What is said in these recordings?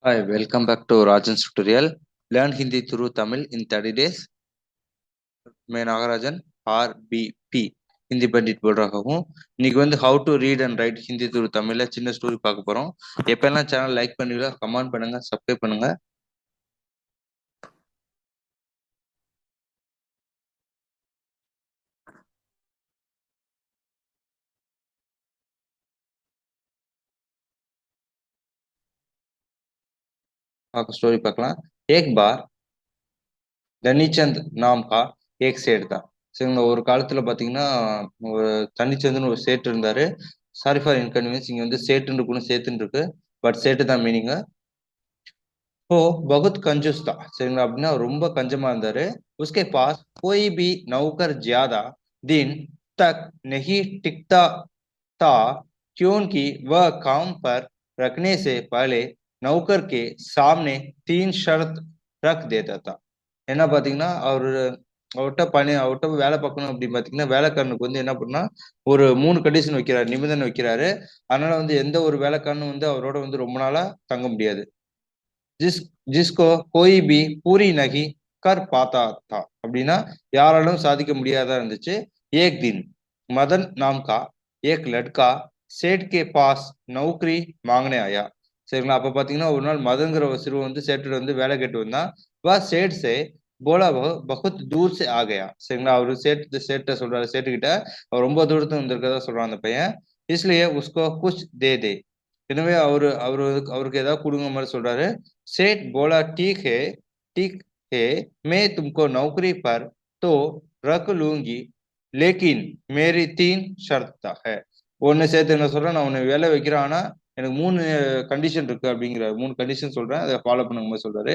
Hi, welcome back to Rajan's tutorial. Learn Hindi through Tamil in 30 days. मैं Nagarajan RBP Hindi पंडित बोल रहा हूँ. இன்னைக்கு வந்து how to read and write Hindi through தமிழ்ல சின்ன ஸ்டோரி பார்க்க போறோம். எப்பெல்லாம் சேனல் லைக் பண்ணுவீங்க, கமெண்ட் பண்ணுங்க, சப்ஸ்கிரைப் பண்ணுங்க. स्टोरी பார்க்கலாம். एक बार தனிச்சந்த் नाम का एक सेठ था. சரிங்களா, ஒரு காலத்துல பாத்தீங்கன்னா ஒரு தனிச்சந்த்னு ஒரு சேட் இருந்தாரு. சாரி ஃபார் இன்கன்வீனியன்ஸ், இங்க வந்து சேட்டுன்னு இருக்கணும், சேத்துன்னு இருக்கு, பட் சேட்டு தான் மீனிங். वो बहुत कंजूस था. சரிங்களா, அப்படின்னா ரொம்ப கஞ்சமா இருந்தாரு. उसके पास कोई भी नौकर ज्यादा दिन तक नहीं टिकता था, क्योंकि वह काम पर रखने से पहले नौकर के सामने 3 शर्त रख देता था. என்ன பாத்தீங்கன்னா அவர்கிட்ட வேலை பார்க்கணும் அப்படின்னு பாத்தீங்கன்னா வேலைக்காரனுக்கு வந்து என்ன பண்ணா ஒரு 3 கண்டிஷன் வைக்கிறாரு, நிபந்தனை வைக்கிறாரு. அதனால வந்து எந்த ஒரு வேலைக்காரனும் வந்து அவரோட வந்து ரொம்ப நாளா தங்க முடியாது. जिस जिसको कोई भी पूरी नहीं कर पाता था அப்படின்னா யாராலும் சாதிக்க முடியாதா இருந்துச்சு. एक दिन मदन नाम का एक लड़का सेठ के पास नौकरी मांगने आया. சரிங்களா, அப்ப பாத்தீங்கன்னா ஒரு நாள் மதன்கிற ஒரு சிறுவன் வந்து சேட்டு வந்து வேலை கேட்டு வந்தான். वह सेठ से बोला वह बहुत दूर से आ गया. சரிங்களா, அவரு சேட்ட சொல்றாரு, சேட்டு கிட்ட அவர் ரொம்ப தூரத்துல வந்திருக்கதா சொல்றான் அந்த பையன். इसलिए उसको कुछ दे दे. எனவே அவருக்கு ஏதாவது கொடுங்க மாதிரி சொல்றாரு. सेठ बोला ठीक है, मैं तुमको नौकरी पर तो रख लूंगी, लेकिन मेरी 3 शर्त है. ஒன்னு சேர்த்து என்ன சொல்றேன், நான் உன்னை வேலை வைக்கிறேன், ஆனா எனக்கு 3 கண்டிஷன் இருக்கு அப்படிங்கிற 3 கண்டிஷன் சொல்றேன், அதை ஃபாலோ பண்ணுங்க மாதிரி சொல்றாரு.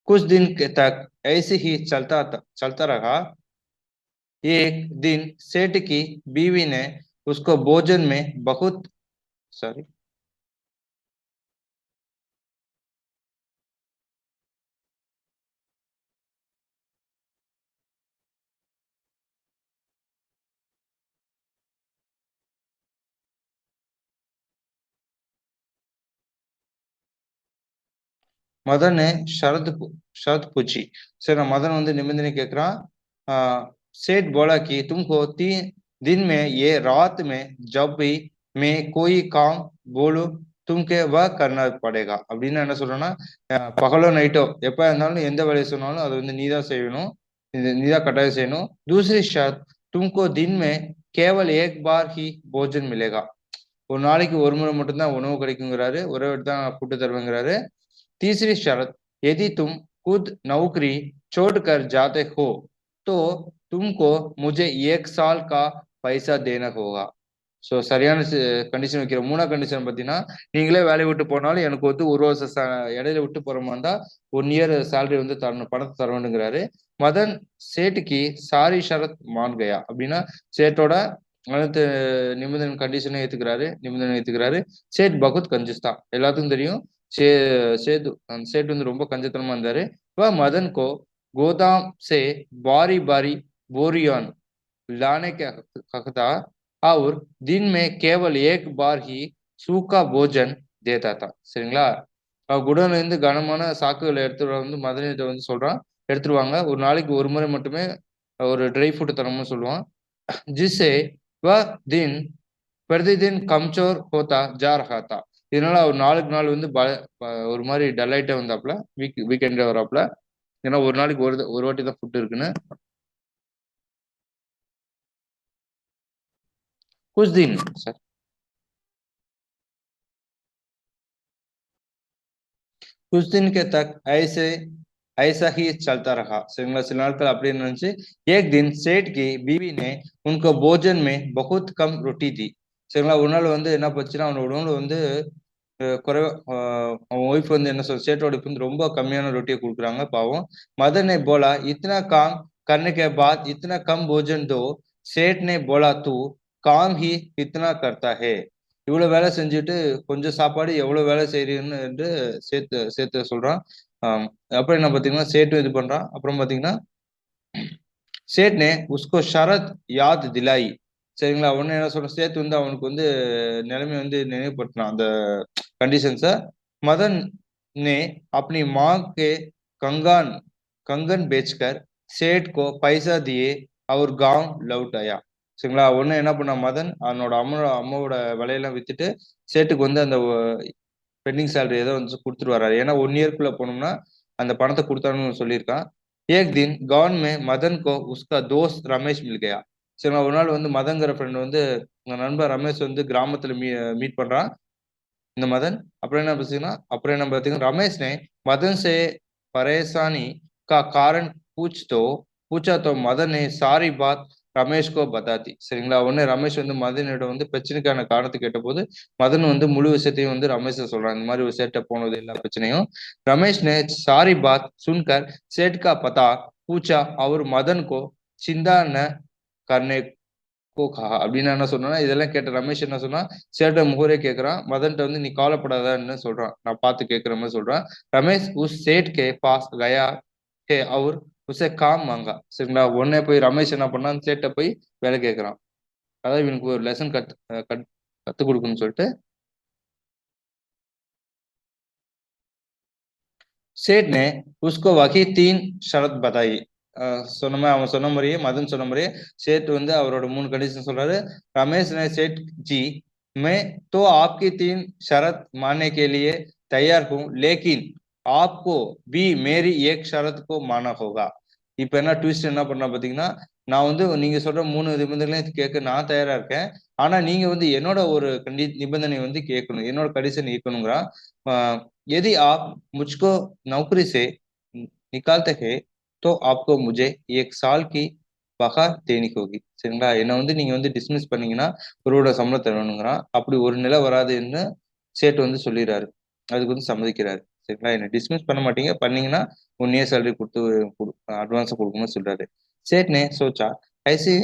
कुछ दिन तक ऐसे ही चलता रहा. एक दिन सेठ की बीवी ने उसको भोजन में बहुत सॉरी मदन ने शर्त पूछी. सर मदन வந்து நிபந்தனை கேக்குறான். सेठ बोला कि तुमको 3 दिन में ये रात में जब भी मैं कोई काम बोलूं तुमके वह करना पड़ेगा. அப்படின்னு என்ன சொல்றேன்னா, பகலோ நைட்டோ எப்ப இருந்தாலும் எந்த வேலையை சொன்னாலும் அது வந்து நீதான் செய்யணும், நீதான் கட்டாயம் செய்யணும். दूसरी शर्त तुमको दिन में केवल एक बार ही भोजन मिलेगा. ஒரு நாளைக்கு ஒரு முறை மட்டும்தான் உணவு கிடைக்குங்கிறாரு, ஒரே வாட்டி தான் ஃபுட்டு தருவேங்கிறாரு. तीसरी शर्त यदि तुम खुद नौकरी छोड़कर जाते हो तो तुमको मुझे 1 साल का पैसा देना होगा. ஸோ சரியான கண்டிஷன் வைக்கிற 3ஆவது கண்டிஷன் பார்த்தீங்கன்னா, நீங்களே வேலையை விட்டு போனாலும் எனக்கு வந்து ஒரு வருஷம் இடையில விட்டு போற மாதிரி இருந்தா 1 இயர் சேலரி வந்து தரணும், பணத்தை தர வேண்டுங்கிறாரு. மதன் சேட்டுக்கு சாரி ஷரத் மான் கயா. அப்படின்னா சேட்டோட அனைத்து நிபந்தனை ஏத்துக்கிறாரு. சேட் பகுத் கஞ்சூஸ் தான், எல்லாத்துக்கும் தெரியும். सेठ வந்து ரொம்ப கஞ்சத்தனமா இருந்தாரு. वह मदन को गोदाम से बारी बारी बोरियान लाने के कहता और दिन में केवल एक बार ही सूखा भोजन देता था. சரிங்களா, குடோன்ல இருந்து கனமான சாக்குகளை எடுத்துட்டு வந்து மதனிட்ட வந்து சொல்றான், எடுத்துருவாங்க, ஒரு நாளைக்கு ஒரு முறை மட்டுமே ஒரு ட்ரை ஃபுட் தரணும்னு சொல்லுவான். जिससे वह दिन प्रतिदिन कमजोर होता जा रहा था. இதனால அவர் நாளுக்கு நாள் வந்து ஒரு மாதிரி டல் ஆயிட்டே வந்தாப்புல, வீக்கெண்ட் வராப்புல. ஏன்னா ஒரு நாளைக்கு ஒரு வாட்டி தான் ஃபுட் இருக்குன்னு. कुछ दिन सर कुछ दिन के तक ऐसा ही चलता रहा. சரிங்களா, சில நாட்கள் அப்படியே இருந்துச்சு. एक दिन सेठ की बीवी ने उनको भोजन में बहुत कम रोटी दी. சரிங்களா, ஒரு நாள் வந்து என்ன போச்சுன்னா அவனோட உணவுல வந்து குறைவா அவன் ஒய்ஃப் வந்து என்ன சொல்ற, சேட்டோட ஒய்ஃப் வந்து ரொம்ப கம்மியான ரொட்டியை கொடுக்குறாங்க பாவம். मदन ने बोला इतना काम करने के बाद इतना कम भोजन दो. सेठ ने बोला तू काम ही इतना करता है. இவ்வளவு வேலை செஞ்சுட்டு கொஞ்சம் சாப்பாடு எவ்வளவு வேலை செய்யறீங்கன்னு என்று சேர்த்து சொல்றான். அப்புறம் என்ன பாத்தீங்கன்னா சேட்டும் இது பண்றான். அப்புறம் பாத்தீங்கன்னா सेठ ने उसको शरत याद दिलाई. சரிங்களா. உடனே என்ன சொல்ற, சேத் வந்து அவனுக்கு வந்து நிலைமை வந்து நினைவுபடுத்தினான் அந்த कंडीशंस। मदन ने अपनी माँ के कंगन कंगन बेचकर सेठ को पैसा दिए और गांव लौट आया। சரிங்களா. உடனே என்ன பண்ண மதன் அவனோட அம்மாவோட விலையெல்லாம் வித்துட்டு சேட்டுக்கு வந்து அந்த பெண்டிங் சேலரி ஏதோ வந்து கொடுத்துட்டு வர்றாரு. ஏன்னா 1 இயர்க்குள்ள போனோம்னா அந்த பணத்தை கொடுத்தான்னு சொல்லியிருக்கான். एक दिन गांव में मदन को उसका दोस्त रमेश मिल गया। சரிங்களா. ஒரு நாள் வந்து மதன்கிற ஃப்ரெண்ட் வந்து நண்பர் ரமேஷ் வந்து கிராமத்துல மீட் பண்றான் இந்த मदन। अப்புறம் என்ன பார்த்தீங்கன்னா रमेश ने मदन से परेशानी का कारण पूछा तो मदन ने सारी बात ரமேஷ் கோ பதாதி। சரிங்களா. உடனே ரமேஷ் வந்து மதனிடம் வந்து பிரச்சனைக்கான காரணத்தை கேட்டபோது மதன் வந்து முழு விஷயத்தையும் வந்து ரமேஷ் சொல்றான். இந்த மாதிரி ஒரு சேட்டை போனது எல்லா பிரச்சனையும் रमेश ने सारी बात सुनकर सेठ का पता पूछा और मदन को चिंता न करने को कहा। அப்படின்னு என்ன சொன்னா, இதெல்லாம் கேட்ட ரமேஷ் என்ன சொன்னா, சேட்ட முகரே கேக்குறான். மதன்ட்ட வந்து நீ கவலைப்படாதன்னு சொல்றான். நான் பார்த்து கேட்கிற மாதிரி சொல்றான்। रमेश उस सेठ के पास गया है और उसे काम मांगा। சரிங்களா. உடனே போய் ரமேஷ் என்ன பண்ணான், சேட்ட போய் வேலை கேட்கறான். அதாவது இவனுக்கு ஒரு லெசன் கத்து கொடுக்கணும்னு சொல்லிட்டு सेठ ने उसको वही 3 शर्त बताई। அவன் சொன்ன மாதிரியே மதன் சொன்ன மாதிரியே சேட் வந்து அவரோட 3 कंडीशन சொல்றாரு। रमेश ने सेठ जी मैं तो आपकी 3 शर्त मानने के लिए तैयार हूं, लेकिन आपको भी मेरी एक शर्त को मानना होगा। இப்ப என்ன ட்விஸ்ட் என்ன பண்ணா பாத்தீங்கன்னா, நான் வந்து நீங்க சொல்ற 3 நிபந்தனைகளையும் கேட்க நான் தயாரா இருக்கேன். ஆனா நீங்க வந்து என்னோட ஒரு நிபந்தனை வந்து கேட்கணும், என்னோட கண்டிஷன் கேட்கணுங்கிறான்। यदि आप मुझको नौकरी से निकालते हैं तो आपको मुझे 1 साल की பகா தேனி होगी। சரிங்களா. என்ன வந்து நீங்க வந்து டிஸ்மிஸ் பண்ணீங்கன்னா ஒருவோட சம்பளம் தரணுங்கிறான்। அப்படி ஒரு நிலை வராதுன்னு சேட்டு வந்து சொல்லிடுறாரு, அதுக்கு வந்து சம்மதிக்கிறாரு। சரிங்களா. என்ன டிஸ்மிஸ் பண்ண மாட்டீங்க, பண்ணீங்கன்னா 1 இயர் சேலரி கொடுத்து அட்வான்ஸ் கொடுக்கணும்னு சொல்றாரு। सेठ ने सोचा ऐसी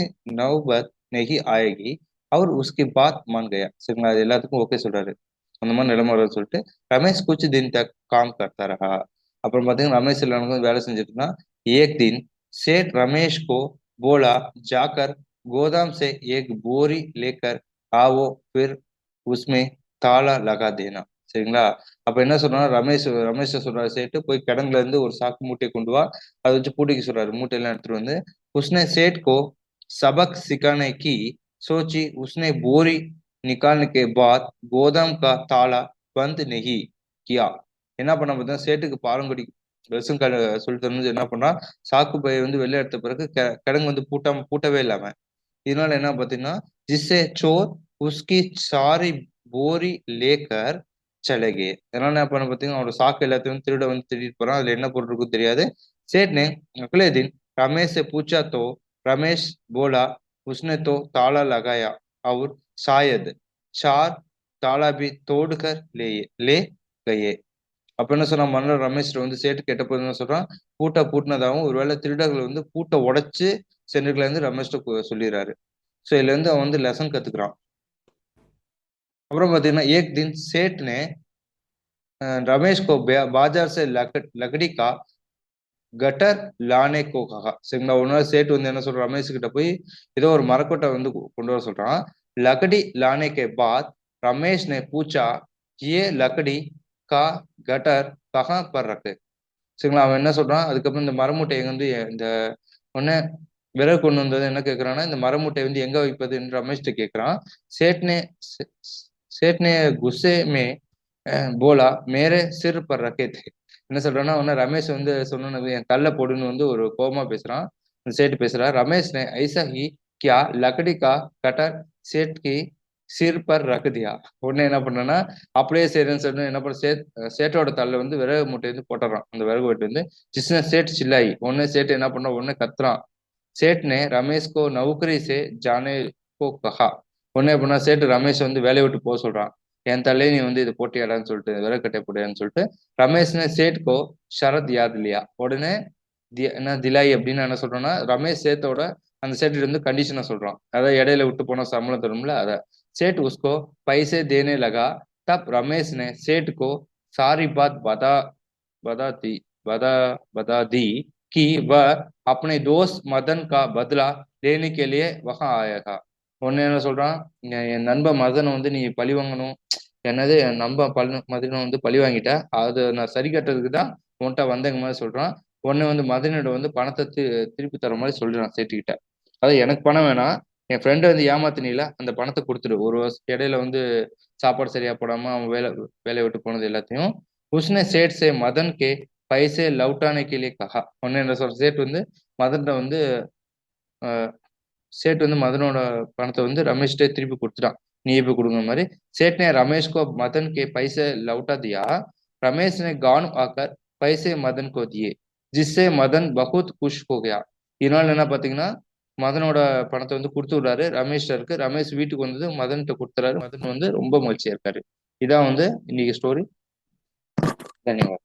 नौबत नहीं आएगी और उसकी बात मान गया। சரிங்களா. அது எல்லாத்துக்கும் ஓகே சொல்றாரு। அந்த மாதிரி நிலைமை வரும்னு சொல்லிட்டு रमेश कुछ दिन तक काम करता रहा। அப்புறம் பாத்தீங்கன்னா ரமேஷ் எல்லாருக்கும் வேலை செஞ்சுட்டு இருந்தான்। एक दिन सेठ रमेश को बोला जाकर गोदाम से एक बोरी लेकर आओ, फिर उसमें ताला लगा देना। சரிங்களா. அப்ப என்ன சொல்றாரு ரமேஷ் சொல்றாரு, சேட்டு போய் கிடங்குல இருந்து ஒரு சாக்கு மூட்டையை கொண்டு வா, அதை வச்சு பூட்டிக்க சொல்றாரு। மூட்டையெல்லாம் எடுத்துட்டு வந்து उसने सेठ को सबक सिखाने की सोची। उसने बोरी निकालने के बाद गोदाम का ताला बंद नहीं किया। என்ன பண்ண பார்த்தா சேட்டுக்கு பாலங்குடி வெசம் சொல்லி தரணும் என்ன பண்ணா, சாக்கு பையை வந்து வெளில எடுத்த பிறகு கிடங்கு வந்து பூட்டவே இல்லாம இதனால என்ன பார்த்தீங்கன்னா जिससे चोर उसकी सारी बोरी लेकर चले गए। இதனால என்ன பண்ண பார்த்தீங்கன்னா அவனோட சாக்கு எல்லாத்தையும் திருட வந்து திருடிட்டு போறான்। அதுல என்ன பொருள் இருக்கும் தெரியாது। सेठ ने अगले दिन रमेश से पूछा तो रमेश बोला उसने तो ताला लगाया और शायद 4 ताला भी तोड़कर ले गए। அப்ப என்ன சொன்னா மன்னர் ரமேஷ் வந்து சேட்டு கேட்டபோது என்ன சொல்றான், பூட்டினதாகவும் ஒருவேளை திருடர்கள் வந்து பூட்டை உடைச்சு சென்றிருக்கலாம்னு ரமேஷ்ட சொல்லிடுறாரு। சோ இதுல இருந்து அவன் வந்து லெசன் கத்துக்கிறான்। அப்புறம் பாத்தீங்கன்னா एक दिन सेठ ने रमेश को बाजार से लकड़ी का கட்டர் லானே கோ கஹா। சரிங்களா. ஒரு நாள் சேட்டு வந்து என்ன சொல்றான், ரமேஷ் கிட்ட போய் ஏதோ ஒரு மரக்கொட்டை வந்து கொண்டு வர சொல்றான்। लकड़ी लाने के बाद रमेश ने पूछा ये लकड़ी का गटर कहाँ पर रखे। சரிங்களா. அவன் என்ன சொல்றான், அதுக்கப்புறம் இந்த மரமூட்டை வந்து இந்த உடனே விறகு கொண்டு வந்தது என்ன கேட்கறான்னா, இந்த மரமூட்டை வந்து எங்க வைப்பதுன்னு ரமேஷ்ட கேட்கறான்। सेठ ने गुस्से में बोला मेरे सिर पर रखे थे। என்ன சொல்றான்னா, உடனே ரமேஷ் வந்து சொன்னது என் தள்ள போடுன்னு வந்து ஒரு கோபமா பேசுறான்। सेठ பேசுறா रमेश ने ऐसा ही क्या लकड़ी का कटर सेठ की सिर पर रख दिया। உடனே என்ன பண்ணனா, அப்படியே சரின்னு சொல்லி என்ன பண்ண சேட்டோட தள்ள வந்து விறகு மூட்டை வந்து போட்டுறான்। அந்த விறகு வெட்டு வந்து जिसने सेठ चिल्लाई। உடனே சேட் என்ன பண்ணா, உடனே கத்துறான்। सेठ ने रमेश को नौकरी से जाने को कहा। உடனே பண்ணா சேட்டு ரமேஷ் வந்து வேலையை விட்டு போக சொல்றான்। என் தலையை நீ வந்து இது போட்டியாடான்னு சொல்லிட்டு விறகு கட்டை போட்டியான்னு சொல்லிட்டு रमेश ने सेठ को शरत याद लिया। உடனே என்ன திலாய் அப்படின்னு என்ன சொல்றோம்னா, ரமேஷ் சேத்தோட அந்த சேட்டு வந்து கண்டிஷனை சொல்றான்। அதாவது இடையில விட்டு போன சம்பளம் தரும்ல அத। सेठ उसको पैसे देने लगा। तब रमेश ने सेठ को सारी बात बता दी बता बता दी कि वह अपने दोस्त मदन का बदला लेने के लिए वहां आया था। உடனே என்ன சொல்றான், என் நண்பன் மதனை வந்து நீ பழி வாங்கணும். என்னது என் நண்பன் மதனை வந்து பழி வாங்கிட்ட, அதை நான் சரி கட்டுறதுக்கு தான் உன்கிட்ட வந்தங்க மாதிரி சொல்றான். உடனே வந்து மதனோட வந்து பணத்தை திருப்பி தர மாதிரி சொல்றான் சேட்டுக்கிட்ட. அதாவது எனக்கு பணம் வேணாம், என் ஃப்ரெண்டை வந்து ஏமாத்தினில அந்த பணத்தை கொடுத்துரு. ஒரு வருஷம் இடையில வந்து சாப்பாடு சரியா போடாம அவன் வேலையை விட்டு போனது எல்லாத்தையும். உஸ்னே சேட் சே மதன் கே பைசே லவுட்டானே கேலியே கஹா. உடனே என்ன சொல்ற, சேட் வந்து மதன்கிட்ட வந்து सेठ வந்து மதனோட பணத்தை வந்து रमेश திருப்பி கொடுத்துட்டான். நீ இப்ப கொடுங்க மாதிரி. सेठ ने रमेश को मदन के पैसे लौटा दिया. रमेश ने गांव आकर पैसे मदन को दिए, जिससे मदन बहुत खुश हो गया. இதனால என்ன பாத்தீங்கன்னா, மதனோட பணத்தை வந்து கொடுத்து விடுறாரு ரமேஷ் இருக்கு. ரமேஷ் வீட்டுக்கு வந்து மதன்கிட்ட கொடுத்துறாரு. மதன் வந்து ரொம்ப மகிழ்ச்சியா இருக்காரு. இதான் வந்து இன்னைக்கு ஸ்டோரி. தன்யவாத்.